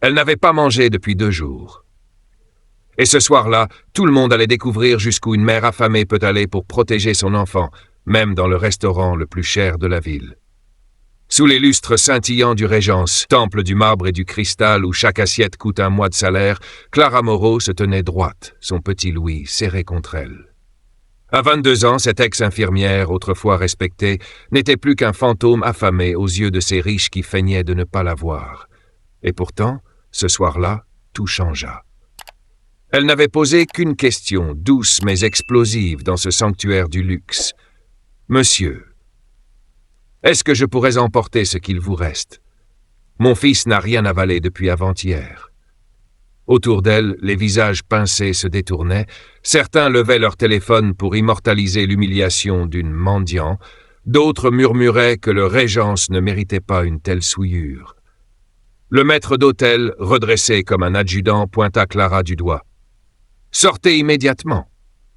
Elle n'avait pas mangé depuis 2 jours. Et ce soir-là, tout le monde allait découvrir jusqu'où une mère affamée peut aller pour protéger son enfant, même dans le restaurant le plus cher de la ville. Sous les lustres scintillants du Régence, temple du marbre et du cristal où chaque assiette coûte un mois de salaire, Clara Moreau se tenait droite, son petit Louis serré contre elle. À 22 ans, cette ex-infirmière, autrefois respectée, n'était plus qu'un fantôme affamé aux yeux de ces riches qui feignaient de ne pas la voir. Et pourtant, ce soir-là, tout changea. Elle n'avait posé qu'une question, douce mais explosive dans ce sanctuaire du luxe. « Monsieur, est-ce que je pourrais emporter ce qu'il vous reste? Mon fils n'a rien avalé depuis avant-hier. » Autour d'elle, les visages pincés se détournaient. Certains levaient leur téléphone pour immortaliser l'humiliation d'une mendiant. D'autres murmuraient que le Régence ne méritait pas une telle souillure. Le maître d'hôtel, redressé comme un adjudant, pointa Clara du doigt. « Sortez immédiatement.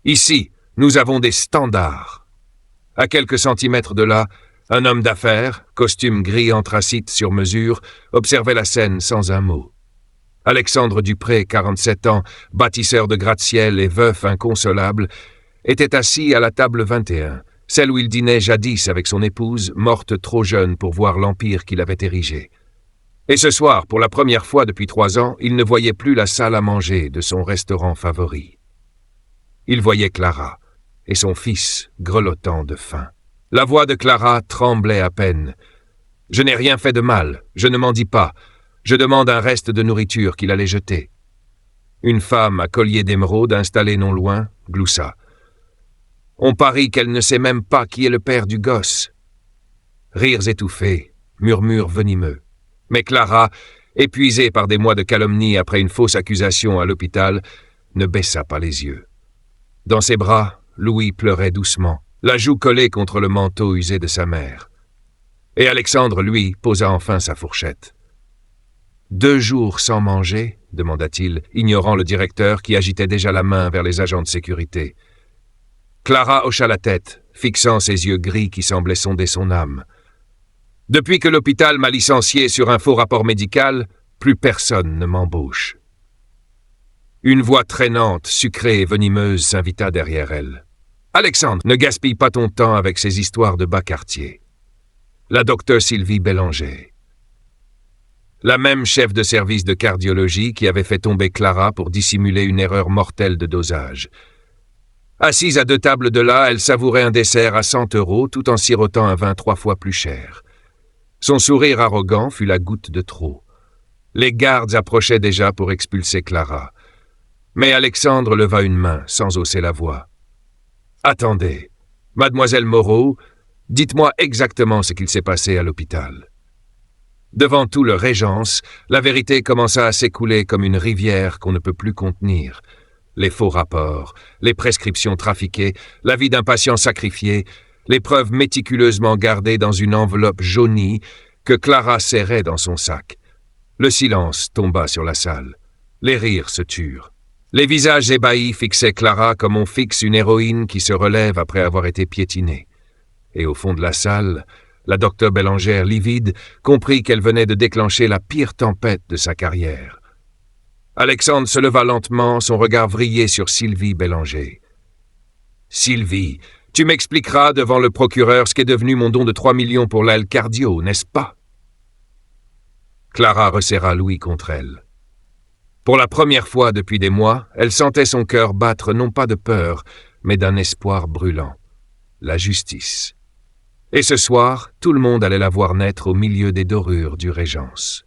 Ici, nous avons des standards. » À quelques centimètres de là, un homme d'affaires, costume gris anthracite sur mesure, observait la scène sans un mot. Alexandre Dupré, 47 ans, bâtisseur de gratte-ciel et veuf inconsolable, était assis à la table 21, celle où il dînait jadis avec son épouse, morte trop jeune pour voir l'empire qu'il avait érigé. Et ce soir, pour la première fois depuis 3 ans, il ne voyait plus la salle à manger de son restaurant favori. Il voyait Clara et son fils grelottant de faim. La voix de Clara tremblait à peine. « Je n'ai rien fait de mal, je ne m'en dis pas. Je demande un reste de nourriture qu'il allait jeter. » Une femme à collier d'émeraude installée non loin gloussa. « On parie qu'elle ne sait même pas qui est le père du gosse. » Rires étouffés, murmures venimeux. Mais Clara, épuisée par des mois de calomnie après une fausse accusation à l'hôpital, ne baissa pas les yeux. Dans ses bras, Louis pleurait doucement, la joue collée contre le manteau usé de sa mère. Et Alexandre, lui, posa enfin sa fourchette. « 2 jours sans manger ?» demanda-t-il, ignorant le directeur qui agitait déjà la main vers les agents de sécurité. Clara hocha la tête, fixant ses yeux gris qui semblaient sonder son âme. « Depuis que l'hôpital m'a licencié sur un faux rapport médical, plus personne ne m'embauche. » Une voix traînante, sucrée et venimeuse s'invita derrière elle. « Alexandre, ne gaspille pas ton temps avec ces histoires de bas quartier. » La docteure Sylvie Bélanger. La même chef de service de cardiologie qui avait fait tomber Clara pour dissimuler une erreur mortelle de dosage. Assise à 2 tables de là, elle savourait un dessert à 100 € tout en sirotant un vin 3 fois plus cher. Son sourire arrogant fut la goutte de trop. Les gardes approchaient déjà pour expulser Clara. Mais Alexandre leva une main, sans hausser la voix. « Attendez, mademoiselle Moreau, dites-moi exactement ce qu'il s'est passé à l'hôpital. » Devant tout le Régence, la vérité commença à s'écouler comme une rivière qu'on ne peut plus contenir. Les faux rapports, les prescriptions trafiquées, la vie d'un patient sacrifié, les preuves méticuleusement gardées dans une enveloppe jaunie que Clara serrait dans son sac. Le silence tomba sur la salle. Les rires se turent. Les visages ébahis fixaient Clara comme on fixe une héroïne qui se relève après avoir été piétinée. Et au fond de la salle, la docteure Bélanger, livide, comprit qu'elle venait de déclencher la pire tempête de sa carrière. Alexandre se leva lentement, son regard vrillé sur Sylvie Bélanger. « Sylvie, tu m'expliqueras devant le procureur ce qu'est devenu mon don de 3 millions pour l'aile cardio, n'est-ce pas ?» Clara resserra Louis contre elle. Pour la première fois depuis des mois, elle sentait son cœur battre non pas de peur, mais d'un espoir brûlant. La justice. Et ce soir, tout le monde allait la voir naître au milieu des dorures du Régence.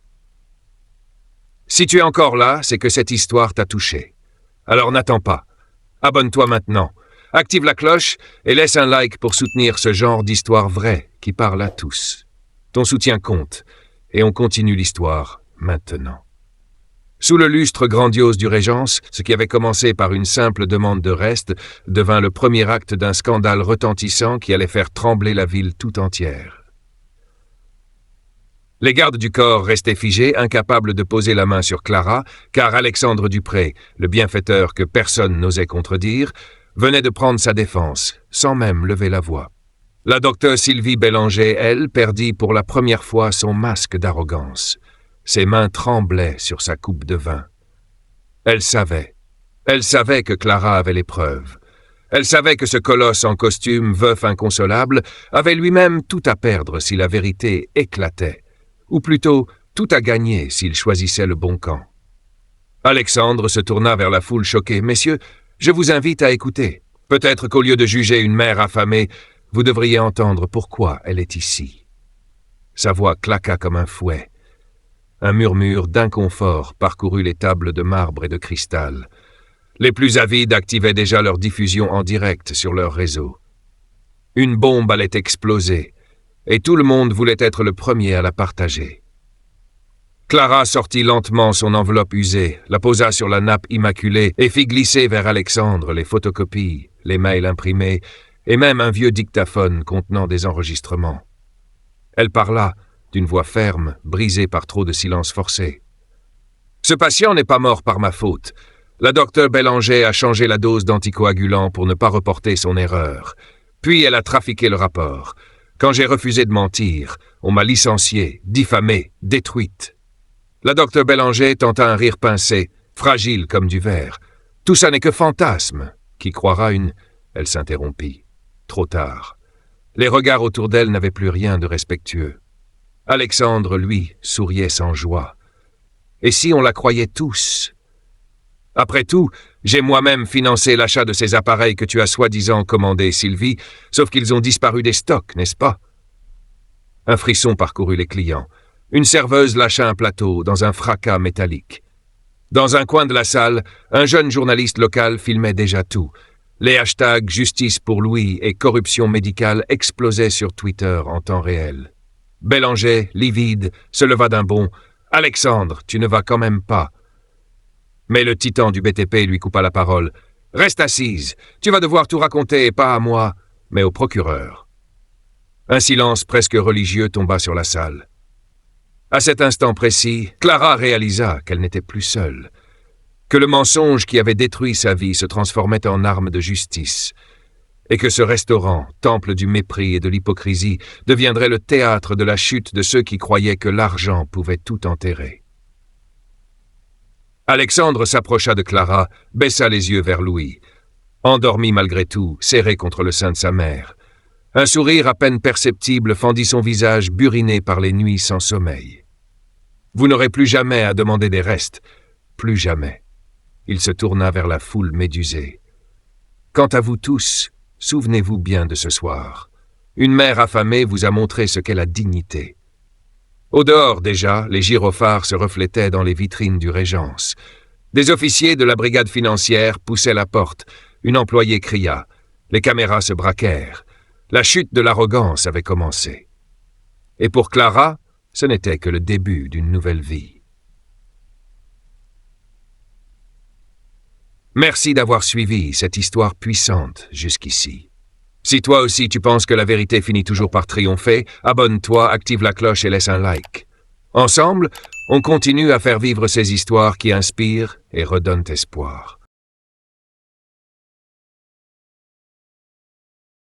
Si tu es encore là, c'est que cette histoire t'a touché. Alors n'attends pas. Abonne-toi maintenant. Active la cloche et laisse un like pour soutenir ce genre d'histoire vraie qui parle à tous. Ton soutien compte et on continue l'histoire maintenant. Sous le lustre grandiose du Régence, ce qui avait commencé par une simple demande de reste devint le premier acte d'un scandale retentissant qui allait faire trembler la ville tout entière. Les gardes du corps restaient figés, incapables de poser la main sur Clara, car Alexandre Dupré, le bienfaiteur que personne n'osait contredire, venait de prendre sa défense, sans même lever la voix. La docteure Sylvie Bélanger, elle, perdit pour la première fois son masque d'arrogance. Ses mains tremblaient sur sa coupe de vin. Elle savait que Clara avait les preuves. Elle savait que ce colosse en costume, veuf inconsolable, avait lui-même tout à perdre si la vérité éclatait, ou plutôt tout à gagner s'il choisissait le bon camp. Alexandre se tourna vers la foule choquée. « Messieurs, je vous invite à écouter. Peut-être qu'au lieu de juger une mère affamée, vous devriez entendre pourquoi elle est ici. » Sa voix claqua comme un fouet. Un murmure d'inconfort parcourut les tables de marbre et de cristal. Les plus avides activaient déjà leur diffusion en direct sur leur réseau. Une bombe allait exploser, et tout le monde voulait être le premier à la partager. Clara sortit lentement son enveloppe usée, la posa sur la nappe immaculée et fit glisser vers Alexandre les photocopies, les mails imprimés et même un vieux dictaphone contenant des enregistrements. Elle parla, d'une voix ferme, brisée par trop de silence forcé. « Ce patient n'est pas mort par ma faute. La docteure Bélanger a changé la dose d'anticoagulant pour ne pas reporter son erreur. Puis elle a trafiqué le rapport. Quand j'ai refusé de mentir, on m'a licenciée, diffamée, détruite. La docteure Bélanger tenta un rire pincé, fragile comme du verre. Tout ça n'est que fantasme. Qui croira une... » Elle s'interrompit. Trop tard. Les regards autour d'elle n'avaient plus rien de respectueux. Alexandre, lui, souriait sans joie. Et si on la croyait tous? Après tout, j'ai moi-même financé l'achat de ces appareils que tu as soi-disant commandés, Sylvie, sauf qu'ils ont disparu des stocks, n'est-ce pas? Un frisson parcourut les clients. Une serveuse lâcha un plateau dans un fracas métallique. Dans un coin de la salle, un jeune journaliste local filmait déjà tout. Les hashtags « Justice pour Louis » et « Corruption médicale » explosaient sur Twitter en temps réel. Bélanger, livide, se leva d'un bond. « Alexandre, tu ne vas quand même pas. » Mais le titan du BTP lui coupa la parole. « Reste assise, tu vas devoir tout raconter, et pas à moi, mais au procureur. » Un silence presque religieux tomba sur la salle. À cet instant précis, Clara réalisa qu'elle n'était plus seule, que le mensonge qui avait détruit sa vie se transformait en arme de justice, et que ce restaurant, temple du mépris et de l'hypocrisie, deviendrait le théâtre de la chute de ceux qui croyaient que l'argent pouvait tout enterrer. Alexandre s'approcha de Clara, baissa les yeux vers Louis, endormi malgré tout, serré contre le sein de sa mère. Un sourire à peine perceptible fendit son visage buriné par les nuits sans sommeil. « Vous n'aurez plus jamais à demander des restes, plus jamais. » Il se tourna vers la foule médusée. « Quant à vous tous, souvenez-vous bien de ce soir. Une mère affamée vous a montré ce qu'est la dignité. » Au dehors déjà, les gyrophares se reflétaient dans les vitrines du Régence. Des officiers de la brigade financière poussaient la porte. Une employée cria. Les caméras se braquèrent. La chute de l'arrogance avait commencé. Et pour Clara, ce n'était que le début d'une nouvelle vie. Merci d'avoir suivi cette histoire puissante jusqu'ici. Si toi aussi tu penses que la vérité finit toujours par triompher, abonne-toi, active la cloche et laisse un like. Ensemble, on continue à faire vivre ces histoires qui inspirent et redonnent espoir.